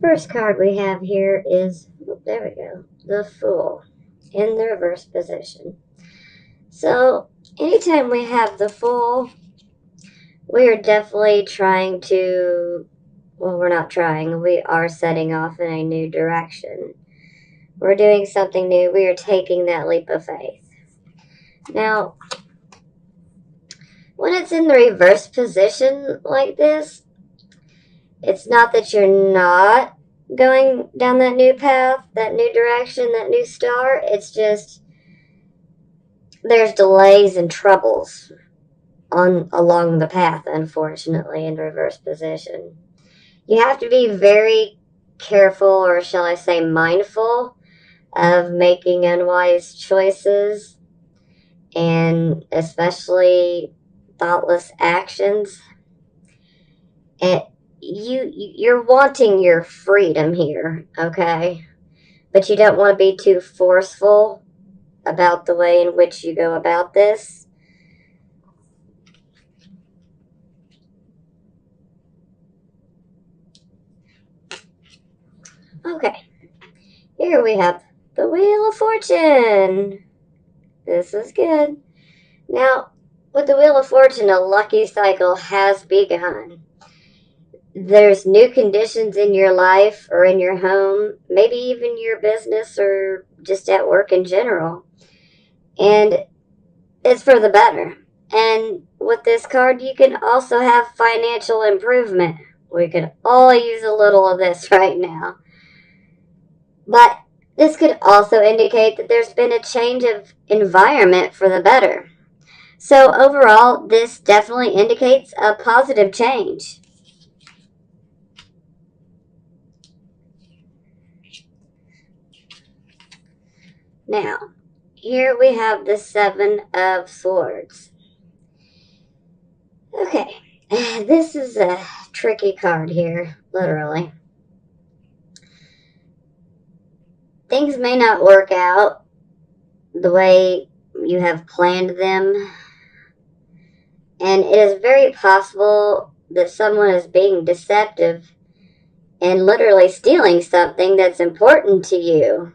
first card we have here is, oh, there we go, the Fool in the reverse position. So, anytime we have the Fool, we are definitely trying to, well, we're not trying, we are setting off in a new direction. We're doing something new. We are taking that leap of faith. Now, when it's in the reverse position like this, it's not that you're not going down that new path, that new direction, that new star. It's just there's delays and troubles along the path, unfortunately, in reverse position. You have to be very careful, or shall I say mindful, of making unwise choices, and especially thoughtless actions. And you're wanting your freedom here, okay? But you don't want to be too forceful about the way in which you go about this. Okay, here we have the Wheel of Fortune. This is good. Now, with the Wheel of Fortune, a lucky cycle has begun. There's new conditions in your life or in your home, maybe even your business or just at work in general. And it's for the better. And with this card, you can also have financial improvement. We could all use a little of this right now. But this could also indicate that there's been a change of environment for the better. So overall, this definitely indicates a positive change. Now, here we have the Seven of Swords. Okay, this is a tricky card here, literally. Things may not work out the way you have planned them, and it is very possible that someone is being deceptive and literally stealing something that's important to you.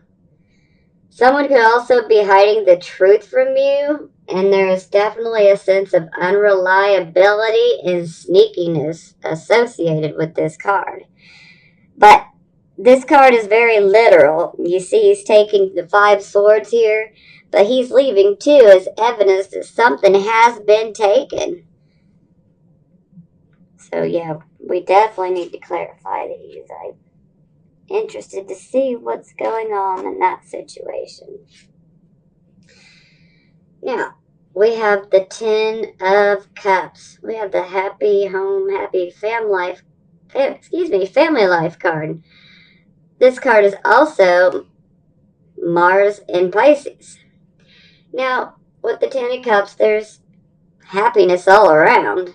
Someone could also be hiding the truth from you, and there is definitely a sense of unreliability and sneakiness associated with this card. But this card is very literal. You see, he's taking the Five Swords here, but he's leaving too as evidence that something has been taken. So yeah, we definitely need to clarify these. I'm interested to see what's going on in that situation. Now, we have the Ten of Cups. We have the happy home, happy family life card. This card is also Mars in Pisces. Now, with the Ten of Cups, there's happiness all around.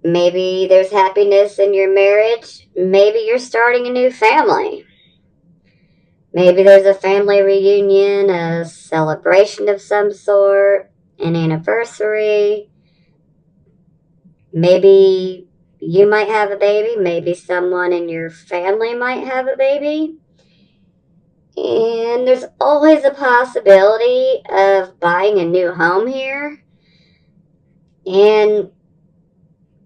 Maybe there's happiness in your marriage. Maybe you're starting a new family. Maybe there's a family reunion, a celebration of some sort, an anniversary. Maybe you might have a baby. Maybe someone in your family might have a baby. And there's always a possibility of buying a new home here. And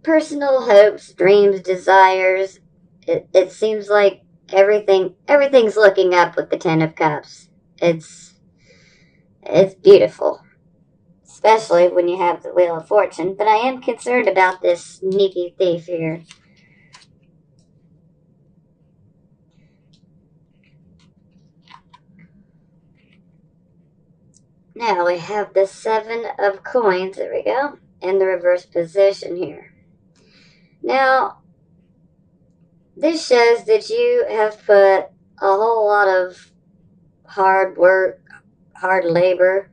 personal hopes, dreams, desires. It seems like everything's looking up with the Ten of Cups. It's beautiful, especially when you have the Wheel of Fortune. But I am concerned about this sneaky thief here. Now we have the Seven of Coins. There we go, in the reverse position here. Now, this shows that you have put a whole lot of hard work, hard labor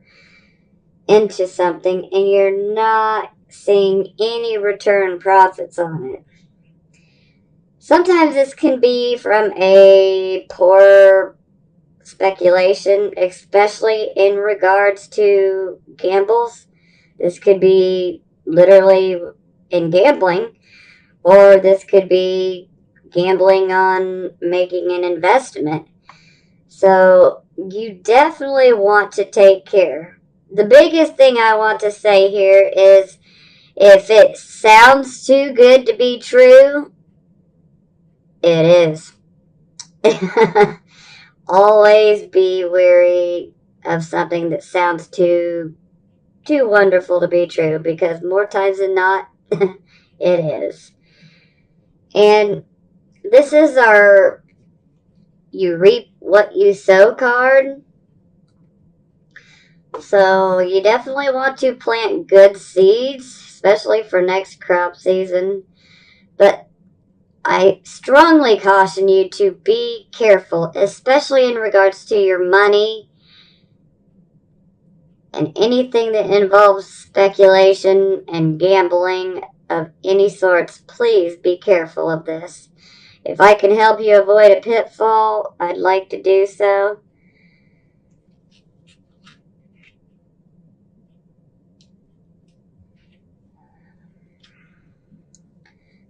into something, and you're not seeing any return profits on it. Sometimes this can be from a poor speculation, especially in regards to gambles. This could be literally in gambling, or this could be gambling on making an investment. So you definitely want to take care. The biggest thing I want to say here is if it sounds too good to be true, it is. Always be wary of something that sounds too wonderful to be true, because more times than not, it is. And this is our you reap what you sow card. So you definitely want to plant good seeds, especially for next crop season. But I strongly caution you to be careful, especially in regards to your money and anything that involves speculation and gambling of any sorts. Please be careful of this. If I can help you avoid a pitfall, I'd like to do so.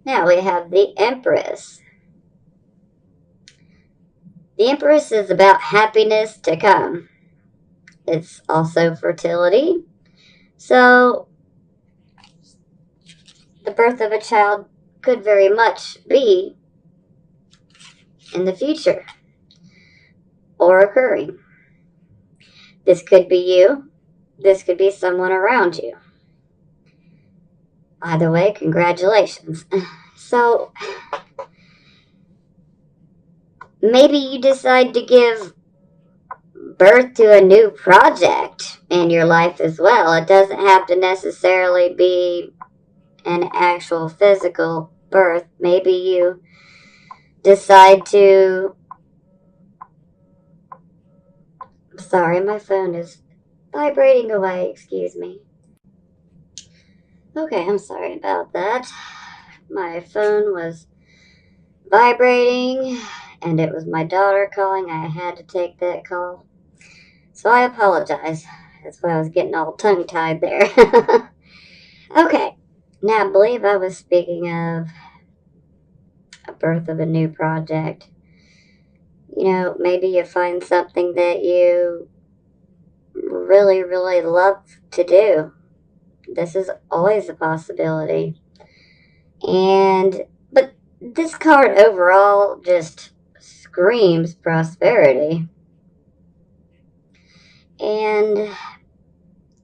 Now we have the Empress. The Empress is about happiness to come. It's also fertility. So the birth of a child could very much be in the future or occurring. This could be you. This could be someone around you. Either way, congratulations. So maybe you decide to give birth to a new project in your life as well. It doesn't have to necessarily be an actual physical birth. Maybe you decide to... Sorry, my phone is vibrating away. Excuse me. Okay, I'm sorry about that. My phone was vibrating, and it was my daughter calling. I had to take that call. So I apologize. That's why I was getting all tongue-tied there. Okay, now I believe I was speaking of a birth of a new project. You know, maybe you find something that you really, really love to do. This is always a possibility. But this card overall just screams prosperity. And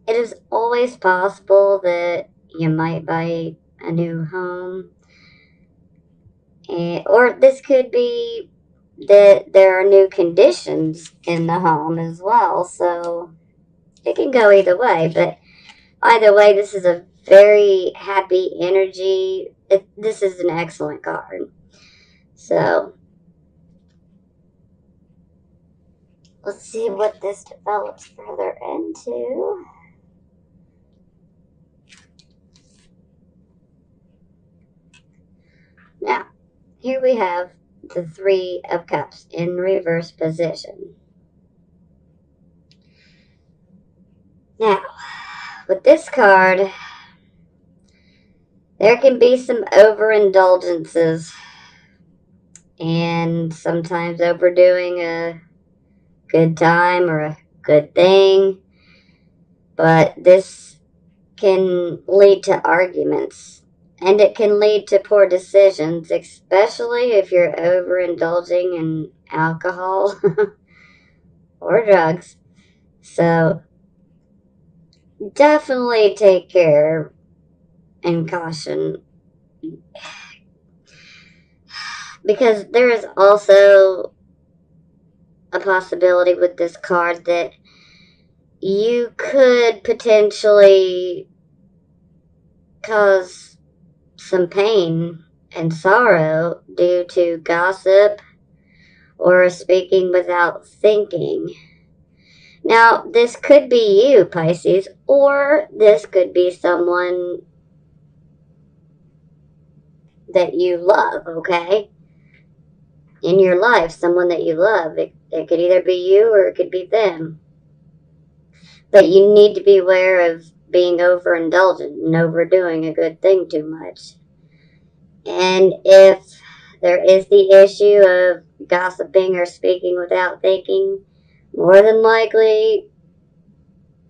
it is always possible that you might buy a new home. Or this could be that there are new conditions in the home as well. So it can go either way. But either way, this is a very happy energy. This is an excellent card. So let's see what this develops further into. Now, here we have the Three of Cups in reverse position. Now, with this card, there can be some overindulgences and sometimes overdoing a good time or a good thing. But this can lead to arguments, and it can lead to poor decisions, especially if you're overindulging in alcohol or drugs. So definitely take care and caution, because there is also a possibility with this card that you could potentially cause some pain and sorrow due to gossip or speaking without thinking. Now, this could be you, Pisces, or this could be someone that you love, okay? In your life, someone that you love. It could either be you or it could be them. But you need to be aware of being overindulgent and overdoing a good thing too much. And if there is the issue of gossiping or speaking without thinking, more than likely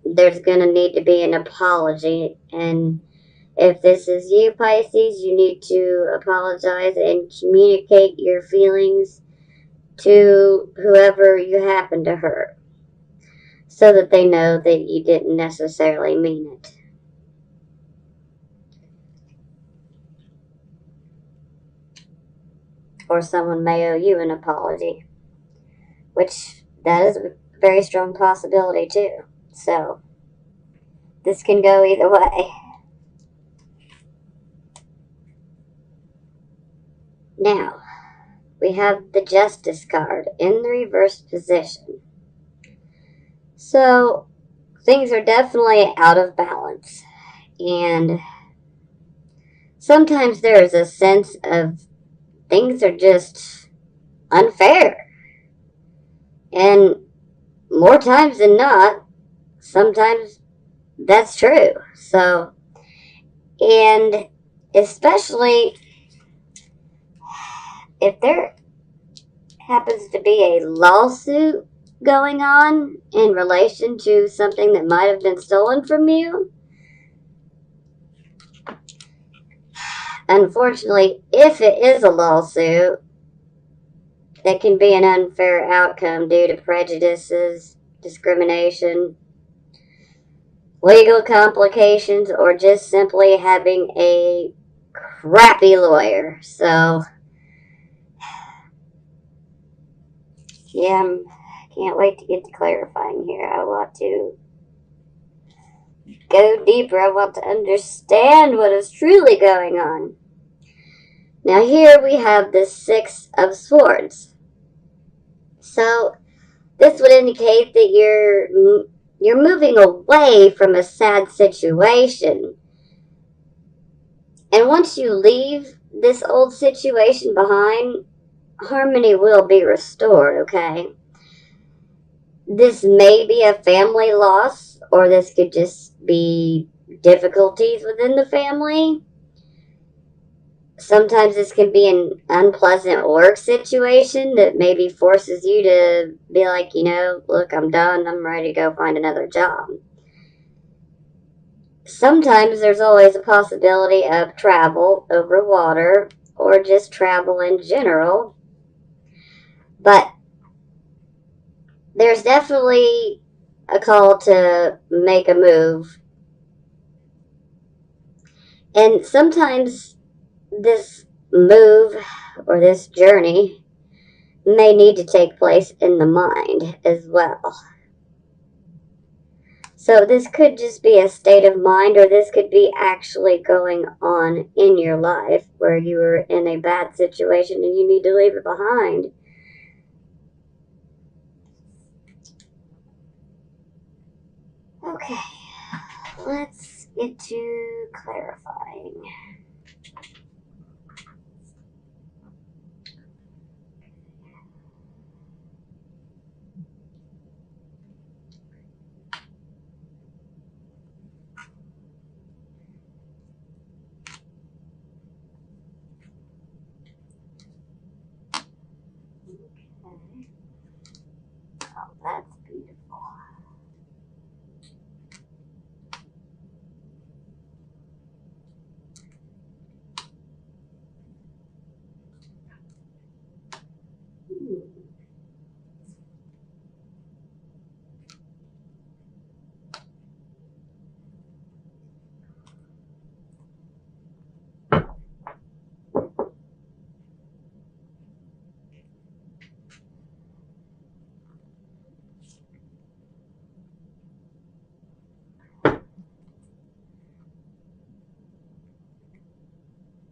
there's going to need to be an apology. And if this is you, Pisces, you need to apologize and communicate your feelings to whoever you happen to hurt so that they know that you didn't necessarily mean it. Or someone may owe you an apology, which that is a very strong possibility too. So this can go either way. Now, we have the Justice card in the reverse position. So things are definitely out of balance. And sometimes there is a sense of things are just unfair. And more times than not, sometimes that's true. So, and especially if there happens to be a lawsuit going on in relation to something that might have been stolen from you, unfortunately, if it is a lawsuit, that can be an unfair outcome due to prejudices, discrimination, legal complications, or just simply having a crappy lawyer. So, yeah, I can't wait to get to clarifying here. I want to go deeper. I want to understand what is truly going on. Now here we have the Six of Swords. So this would indicate that you're moving away from a sad situation. And once you leave this old situation behind, harmony will be restored, okay? This may be a family loss, or this could just be difficulties within the family. Sometimes this can be an unpleasant work situation that maybe forces you to be like, look, I'm done. I'm ready to go find another job. Sometimes there's always a possibility of travel over water or just travel in general. But there's definitely a call to make a move. And sometimes this move or this journey may need to take place in the mind as well. So this could just be a state of mind, or this could be actually going on in your life where you were in a bad situation and you need to leave it behind. Okay, let's get to clarifying. Okay. Oh, that's beautiful.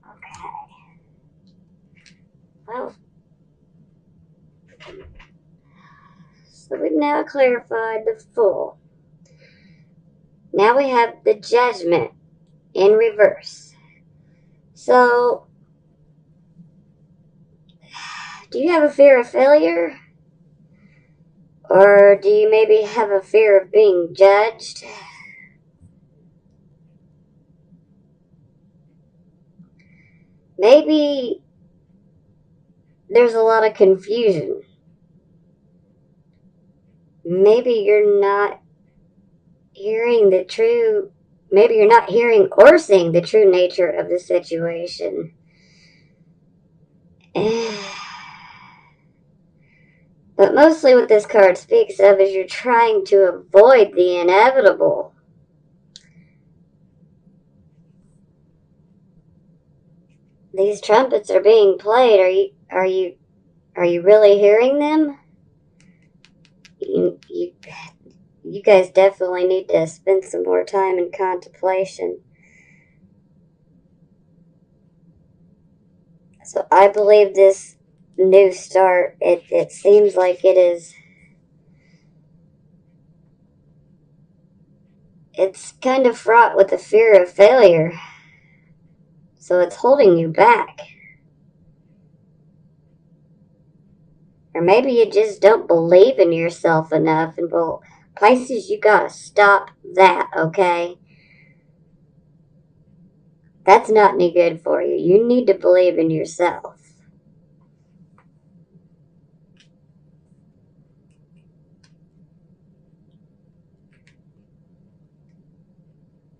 Okay. Well, so we've now clarified the Fool. Now we have the Judgment in reverse. So, do you have a fear of failure? Or do you maybe have a fear of being judged? Maybe there's a lot of confusion. Maybe you're not hearing the true, maybe you're not hearing or seeing the true nature of the situation. But mostly what this card speaks of is you're trying to avoid the inevitable. These trumpets are being played. Are you really hearing them? You guys definitely need to spend some more time in contemplation. So I believe this new start, it seems like it's kind of fraught with the fear of failure. So it's holding you back. Or maybe you just don't believe in yourself enough. And well, Pisces, you gotta stop that, okay? That's not any good for you. You need to believe in yourself.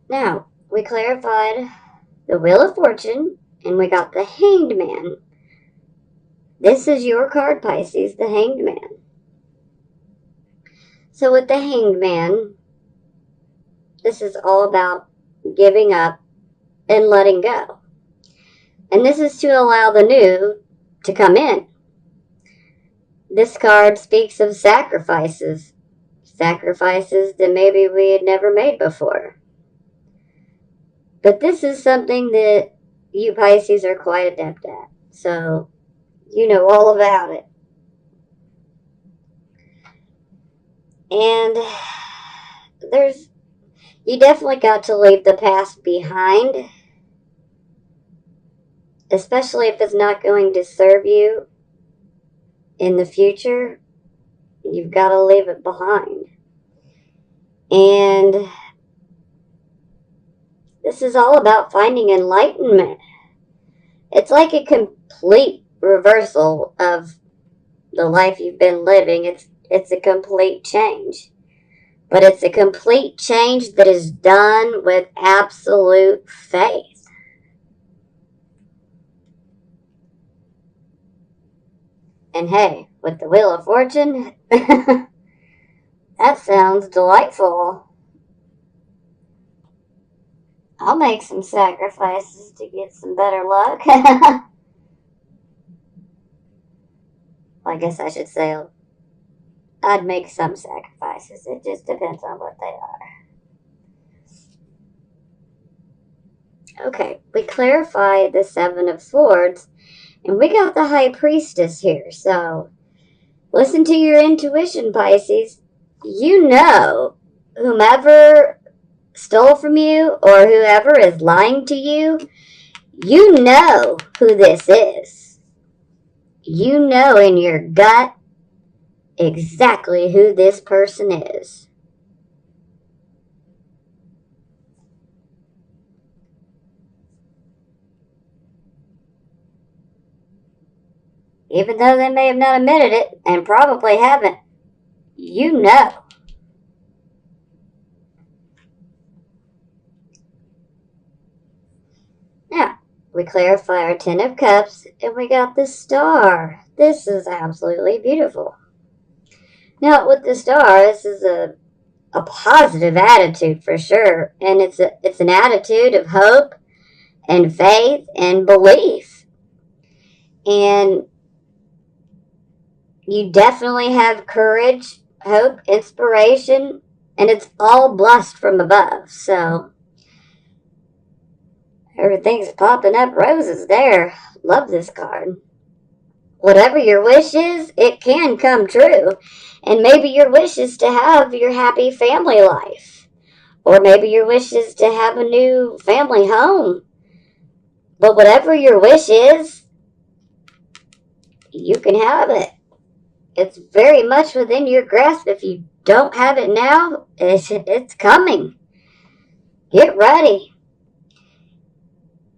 Now, we clarified the Wheel of Fortune, and we got the Hanged Man. This is your card, Pisces, the Hanged Man. So with the Hanged Man, this is all about giving up and letting go. And this is to allow the new to come in. This card speaks of sacrifices. Sacrifices that maybe we had never made before. But this is something that you Pisces are quite adept at. So, you know all about it. And you definitely got to leave the past behind. Especially if it's not going to serve you in the future. You've got to leave it behind. And this is all about finding enlightenment. It's like a complete reversal of the life you've been living. It's a complete change. But it's a complete change that is done with absolute faith. And hey, with the Wheel of Fortune, that sounds delightful. I'll make some sacrifices to get some better luck. I guess I should say I'd make some sacrifices. It just depends on what they are. Okay, we clarified the Seven of Swords, and we got the High Priestess here. So, listen to your intuition, Pisces. You know, whomever stole from you or whoever is lying to you, you know who this is. You know in your gut exactly who this person is. Even though they may have not admitted it, and probably haven't, you know. Now, we clarify our Ten of Cups, and we got the Star. This is absolutely beautiful. Now, with the Star, this is a positive attitude for sure, and it's an attitude of hope and faith and belief. And you definitely have courage, hope, inspiration, and it's all blessed from above. So everything's popping up roses there. Love this card. Whatever your wish is, it can come true. And maybe your wish is to have your happy family life. Or maybe your wish is to have a new family home. But whatever your wish is, you can have it. It's very much within your grasp. If you don't have it now, it's coming. Get ready.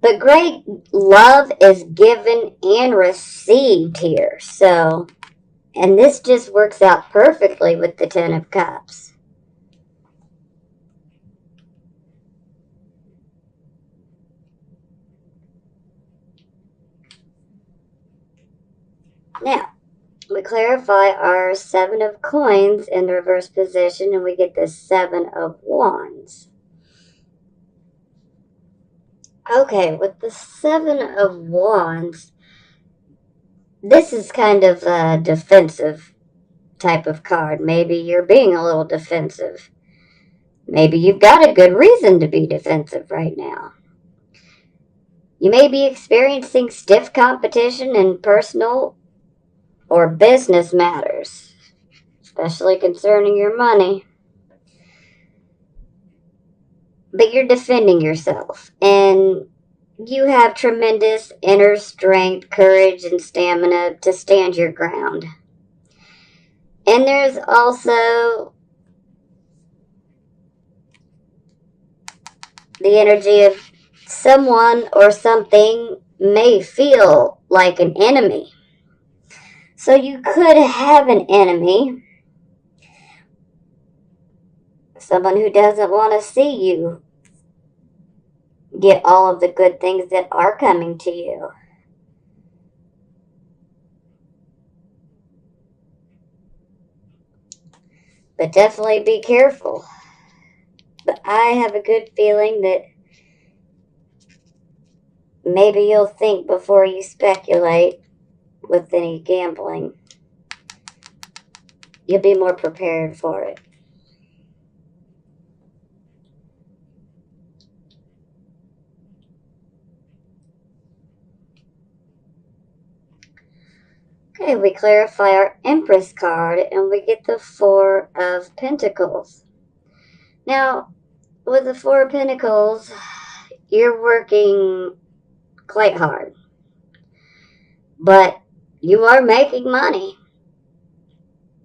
But great love is given and received here. So, and this just works out perfectly with the Ten of Cups. Now, we clarify our Seven of Coins in the reverse position, and we get the Seven of Wands. Okay, with the Seven of Wands, this is kind of a defensive type of card. Maybe you're being a little defensive. Maybe you've got a good reason to be defensive right now. You may be experiencing stiff competition in personal or business matters, especially concerning your money. But you're defending yourself, and you have tremendous inner strength, courage, and stamina to stand your ground. And there's also the energy of someone or something may feel like an enemy. So you could have an enemy, someone who doesn't want to see you get all of the good things that are coming to you. But definitely be careful. But I have a good feeling that maybe you'll think before you speculate with any gambling. You'll be more prepared for it. Okay, we clarify our Empress card and we get the Four of Pentacles. Now, with the Four of Pentacles, you're working quite hard. But you are making money.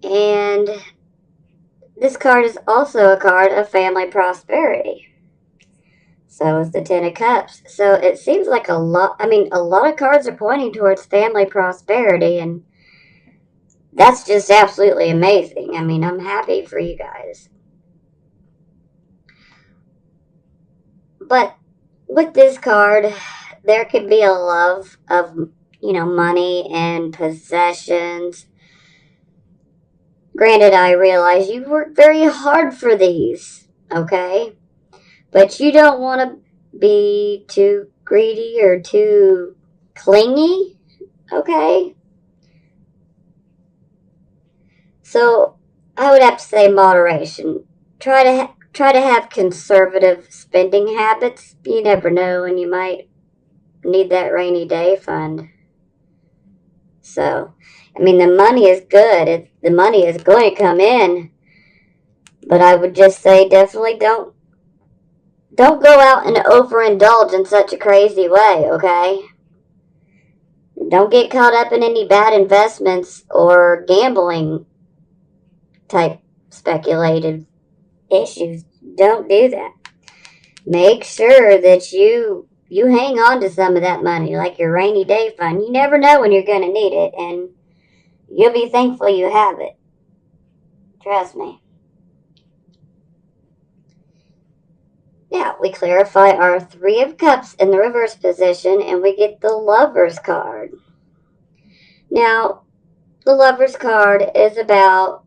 And this card is also a card of family prosperity. So is the Ten of Cups. So it seems like a lot of cards are pointing towards family prosperity, and that's just absolutely amazing. I mean, I'm happy for you guys. But with this card, there could be a love of, money and possessions. Granted, I realize you worked very hard for these, okay? But you don't want to be too greedy or too clingy, okay? So I would have to say moderation. Try to have conservative spending habits. You never know when you might need that rainy day fund. So, I mean, the money is good. The money is going to come in. But I would just say definitely don't go out and overindulge in such a crazy way, okay? Don't get caught up in any bad investments or gambling type speculative issues. Don't do that. Make sure that you hang on to some of that money, like your rainy day fund. You never know when you're going to need it, and you'll be thankful you have it. Trust me. Now, we clarify our Three of Cups in the reverse position, and we get the Lover's card. Now, the Lover's card is about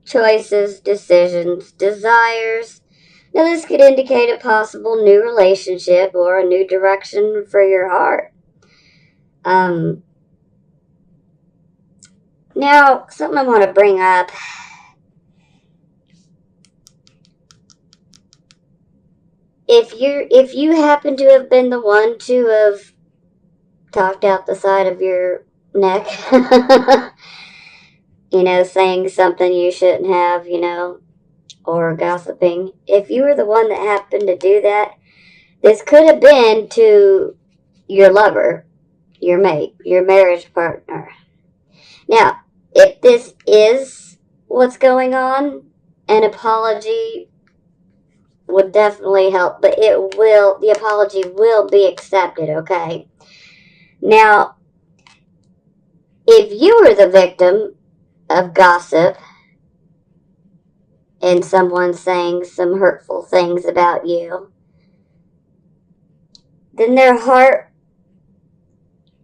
choices, decisions, desires. Now, this could indicate a possible new relationship or a new direction for your heart. Now, something I want to bring up. If you happen to have been the one to have talked out the side of your neck, saying something you shouldn't have, or gossiping, if you were the one that happened to do that, this could have been to your lover, your mate, your marriage partner. Now, if this is what's going on, an apology would definitely help, but the apology will be accepted, okay? Now, if you were the victim of gossip and someone saying some hurtful things about you, then their heart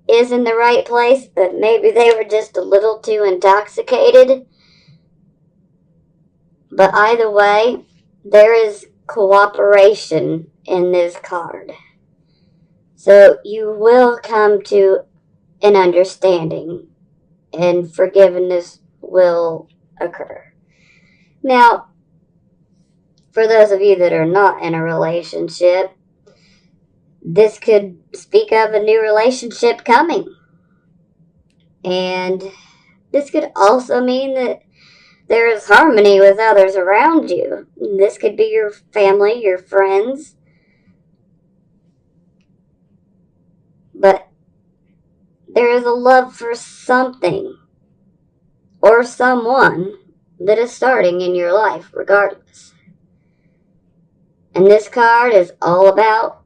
is in the right place, but maybe they were just a little too intoxicated. But either way, there is cooperation in this card. So you will come to an understanding, and forgiveness will occur. Now, for those of you that are not in a relationship, this could speak of a new relationship coming. And this could also mean that there is harmony with others around you. This could be your family, your friends. But there is a love for something or someone that is starting in your life, regardless. And this card is all about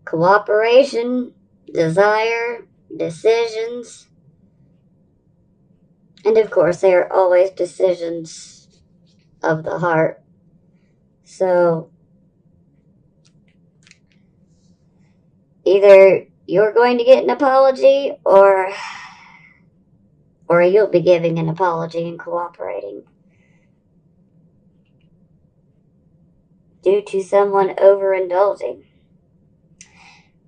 cooperation, desire, decisions. And of course, they are always decisions of the heart. So, either you're going to get an apology or you'll be giving an apology and cooperating due to someone overindulging.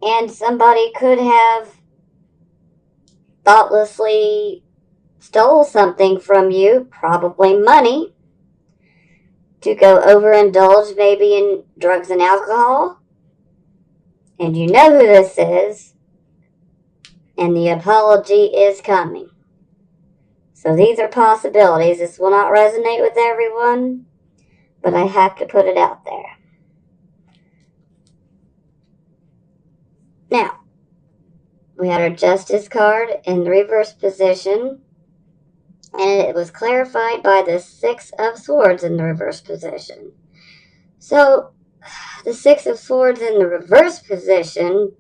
And somebody could have thoughtlessly stole something from you, probably money, to go overindulge maybe in drugs and alcohol. And you know who this is, and the apology is coming. So these are possibilities. This will not resonate with everyone, but I have to put it out there. Now, we had our Justice card in the reverse position, and it was clarified by the Six of Swords in the reverse position. So, the Six of Swords in the reverse position,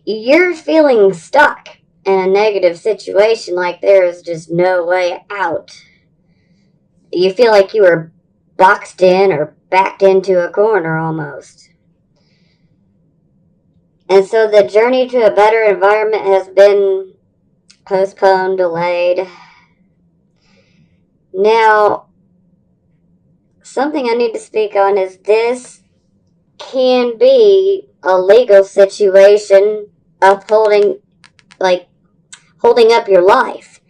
you're feeling stuck in a negative situation, like there is just no way out. You feel like you were boxed in or backed into a corner almost. And so the journey to a better environment has been postponed, delayed. Now, something I need to speak on is this can be a legal situation upholding, holding up your life.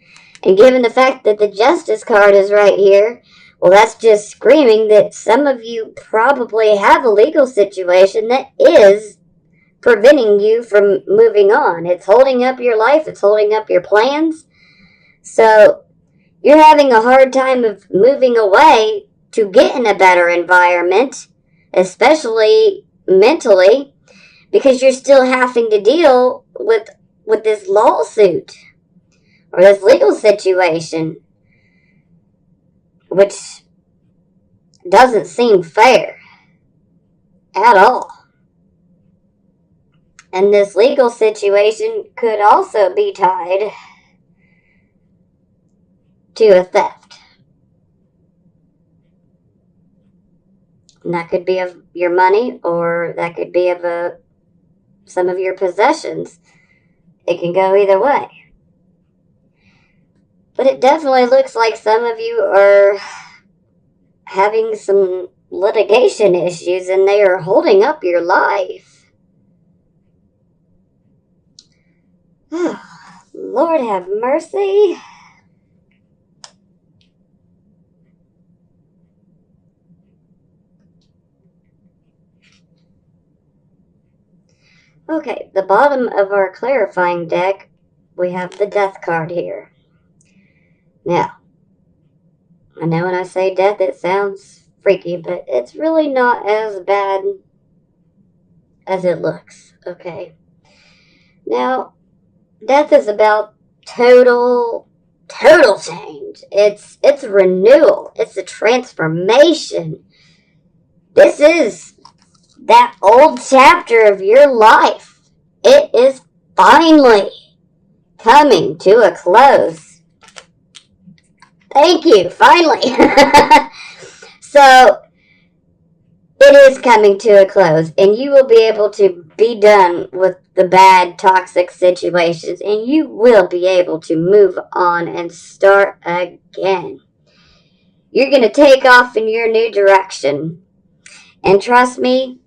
And given the fact that the Justice card is right here, well, that's just screaming that some of you probably have a legal situation that is preventing you from moving on. It's holding up your life. It's holding up your plans. So you're having a hard time of moving away to get in a better environment, especially mentally, because you're still having to deal with this lawsuit or this legal situation, which doesn't seem fair at all. And this legal situation could also be tied to a theft. And that could be of your money, or that could be of some of your possessions. It can go either way. But it definitely looks like some of you are having some litigation issues, and they are holding up your life. Lord have mercy. Okay, the bottom of our clarifying deck, we have the Death card here. Now, I know when I say death it sounds freaky, but it's really not as bad as it looks, okay? Now, death is about total change. It's renewal. It's a transformation. This is that old chapter of your life. It is finally coming to a close. Thank you, finally. So, it is coming to a close, and you will be able to be done with the bad, toxic situations, and you will be able to move on and start again. You're going to take off in your new direction. And trust me,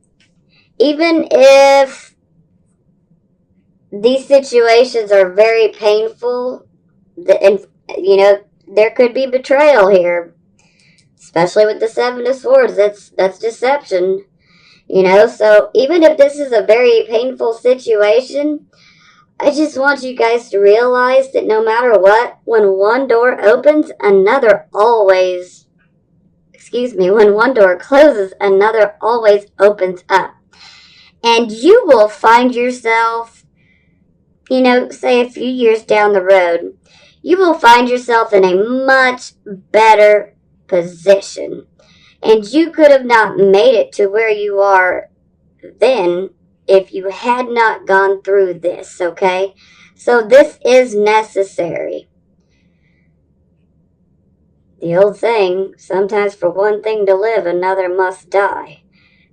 even if these situations are very painful, and there could be betrayal here, especially with the Seven of Swords. That's deception. So even if this is a very painful situation, I just want you guys to realize that no matter what, when one door opens, when one door closes, another always opens up. And you will find yourself, say a few years down the road, you will find yourself in a much better position. And you could have not made it to where you are then if you had not gone through this, okay? So this is necessary. The old saying, sometimes for one thing to live, another must die.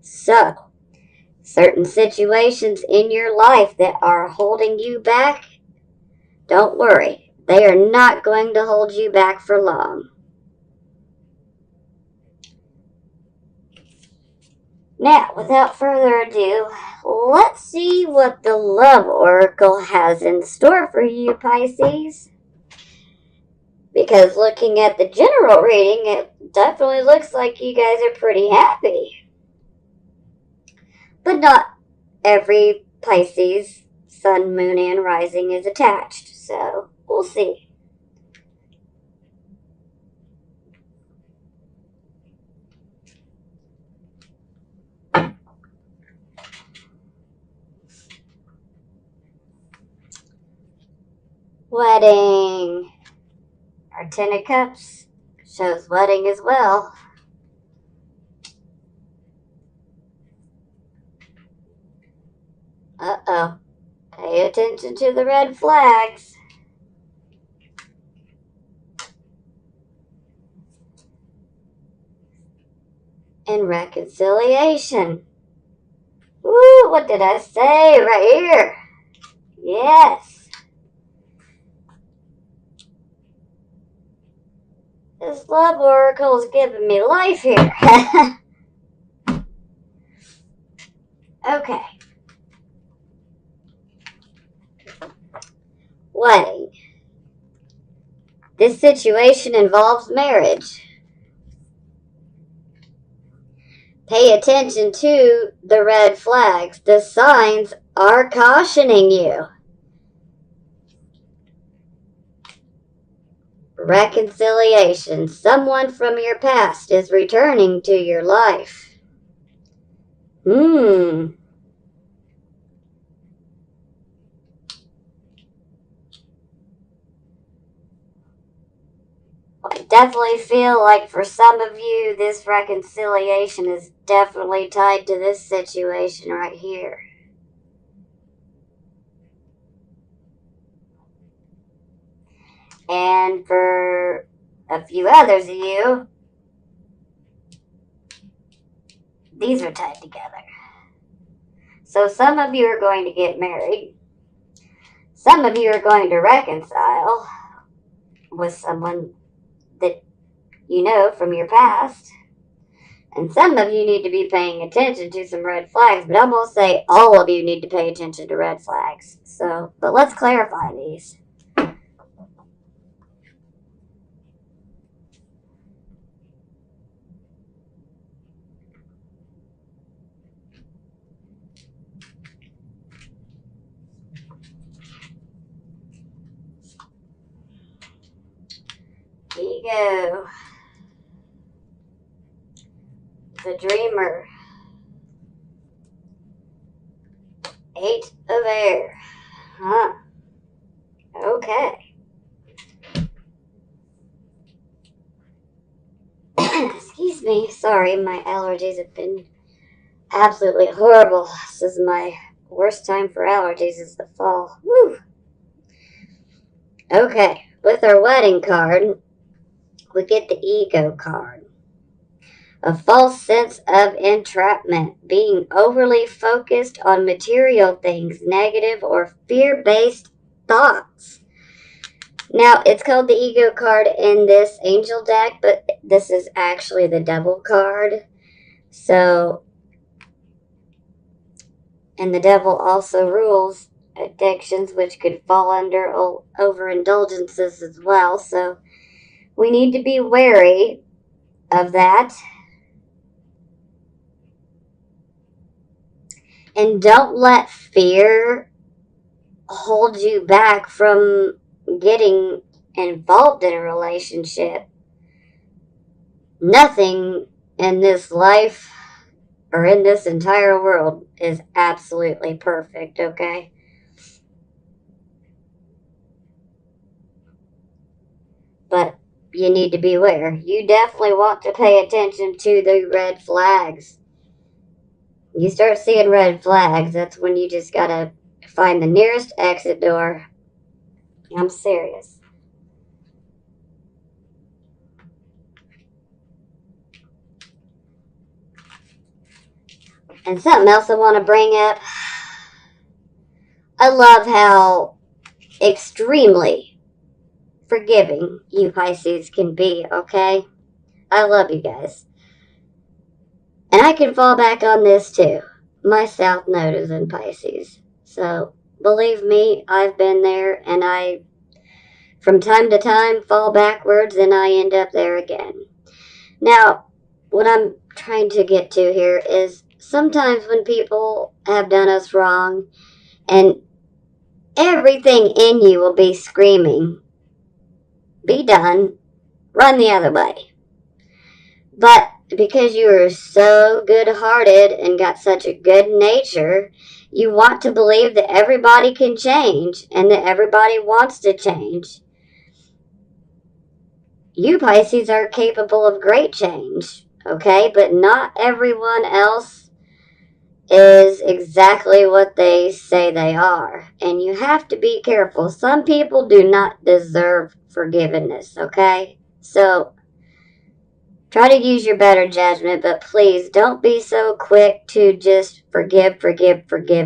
So, certain situations in your life that are holding you back, don't worry. They are not going to hold you back for long. Now, without further ado, let's see what the Love Oracle has in store for you, Pisces. Because looking at the general reading, it definitely looks like you guys are pretty happy. But not every Pisces, Sun, Moon, and Rising is attached, so we'll see. Wedding. Our Ten of Cups shows wedding as well. Uh-oh. Pay attention to the red flags. And reconciliation. Woo, what did I say right here? Yes. This Love Oracle is giving me life here. Okay. Wedding. This situation involves marriage. Pay attention to the red flags. The signs are cautioning you. Reconciliation. Someone from your past is returning to your life. I definitely feel like for some of you, this reconciliation is definitely tied to this situation right here. And for a few others of you, these are tied together. So some of you are going to get married. Some of you are going to reconcile with someone that you know from your past. And some of you need to be paying attention to some red flags, but I'm going to say all of you need to pay attention to red flags. But let's clarify these. Here you go. The Dreamer. 8 of Air. Huh. Okay. Excuse me. me. Sorry, my allergies have been absolutely horrible. This is my worst time for allergies is the fall. Woo! Okay, with our wedding card, we get the ego card. A false sense of entrapment, being overly focused on material things, negative or fear-based thoughts. Now, it's called the ego card in this angel deck, but this is actually the devil card. So, and the devil also rules addictions, which could fall under overindulgences as well. So, we need to be wary of that. And don't let fear hold you back from getting involved in a relationship. Nothing in this life or in this entire world is absolutely perfect, okay? But you need to beware. You definitely want to pay attention to the red flags. You start seeing red flags, that's when you just gotta find the nearest exit door. I'm serious. And something else I want to bring up. I love how extremely forgiving you Pisces can be, okay? I love you guys. And I can fall back on this too. My South Node is in Pisces. So, believe me, I've been there and I, from time to time, fall backwards and I end up there again. Now, what I'm trying to get to here is sometimes when people have done us wrong and everything in you will be screaming, be done, run the other way. But because you are so good-hearted and got such a good nature, you want to believe that everybody can change and that everybody wants to change. You Pisces are capable of great change, okay? But not everyone else is exactly what they say they are. And you have to be careful. Some people do not deserve forgiveness, okay? So, try to use your better judgment, but please don't be so quick to just forgive,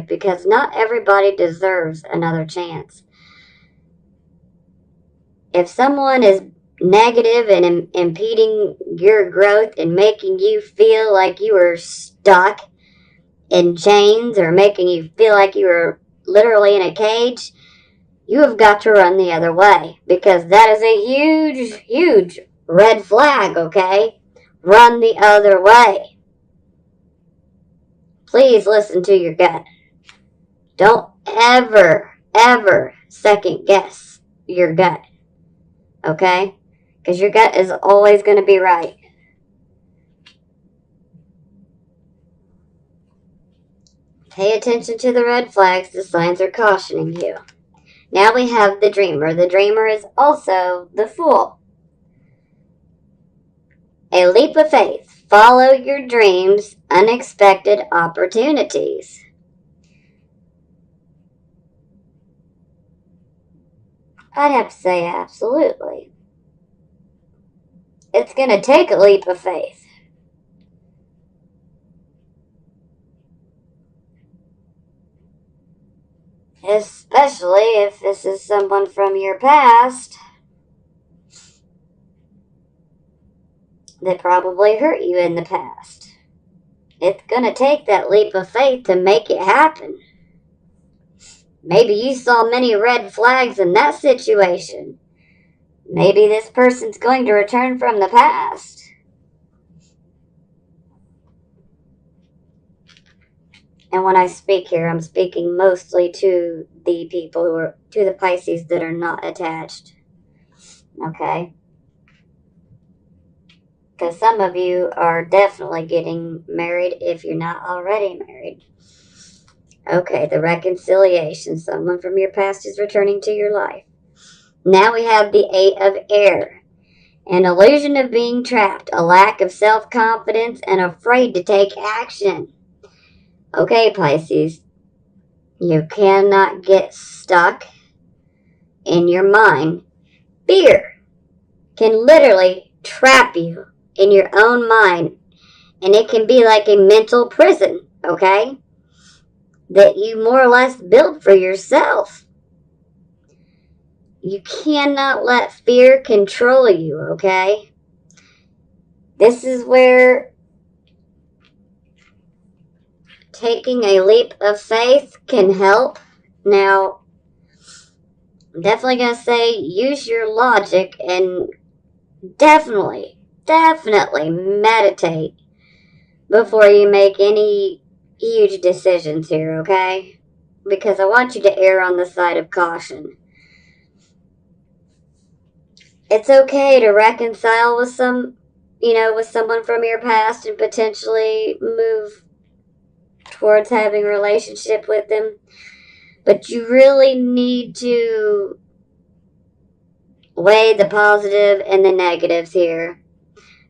because not everybody deserves another chance. If someone is negative and impeding your growth and making you feel like you are stuck in chains or making you feel like you are literally in a cage, you have got to run the other way because that is a huge, huge red flag, okay? Run the other way. Please listen to your gut. Don't ever, ever second guess your gut, okay? Because your gut is always going to be right. Pay attention to the red flags. The signs are cautioning you. Now we have the dreamer. The dreamer is also the fool. A leap of faith. Follow your dreams, unexpected opportunities. I'd have to say absolutely. It's going to take a leap of faith. Especially if this is someone from your past that probably hurt you in the past. It's going to take that leap of faith to make it happen. Maybe you saw many red flags in that situation. Maybe this person's going to return from the past. And when I speak here, I'm speaking mostly to the people who are, to the Pisces that are not attached. Okay? Because some of you are definitely getting married if you're not already married. Okay, the reconciliation. Someone from your past is returning to your life. Now we have the Eight of Air. An illusion of being trapped, a lack of self-confidence, and afraid to take action. Okay, Pisces, you cannot get stuck in your mind. Fear can literally trap you in your own mind, and it can be like a mental prison, okay, that you more or less build for yourself. You cannot let fear control you, okay? This is where taking a leap of faith can help. Now, I'm definitely going to say use your logic and definitely meditate before you make any huge decisions here, okay? Because I want you to err on the side of caution. It's okay to reconcile with with someone from your past and potentially move towards having a relationship with them. But you really need to weigh the positive and the negatives here.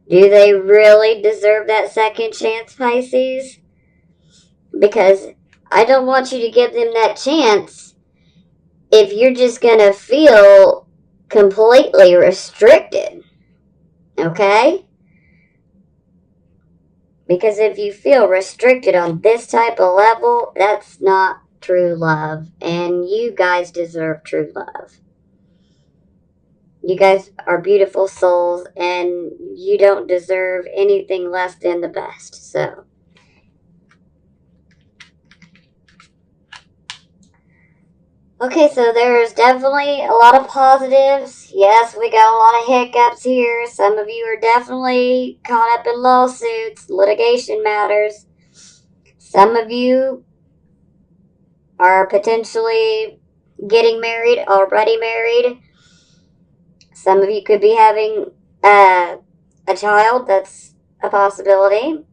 Do they really deserve that second chance, Pisces? Because I don't want you to give them that chance if you're just going to feel completely restricted. Okay? Because if you feel restricted on this type of level, that's not true love. And you guys deserve true love. You guys are beautiful souls, and you don't deserve anything less than the best. So, okay, so there's definitely a lot of positives. Yes, we got a lot of hiccups here. Some of you are definitely caught up in lawsuits, litigation matters. Some of you are potentially getting married, already married. Some of you could be having a child. That's a possibility.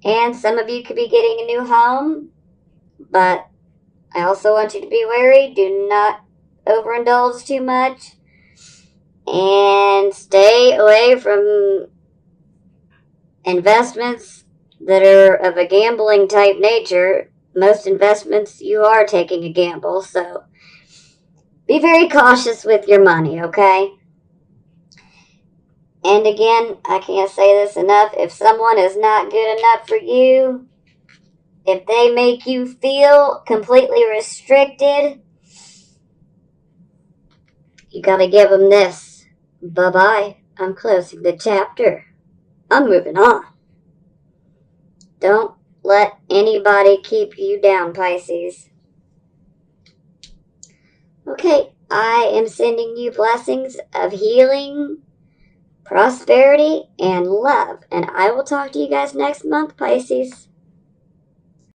And some of you could be getting a new home. But I also want you to be wary. Do not overindulge too much. And stay away from investments that are of a gambling type nature. Most investments, you are taking a gamble. So be very cautious with your money, okay? And again, I can't say this enough. If someone is not good enough for you, if they make you feel completely restricted, you gotta give them this. Bye-bye. I'm closing the chapter. I'm moving on. Don't let anybody keep you down, Pisces. Okay, I am sending you blessings of healing, prosperity, and love. And I will talk to you guys next month, Pisces.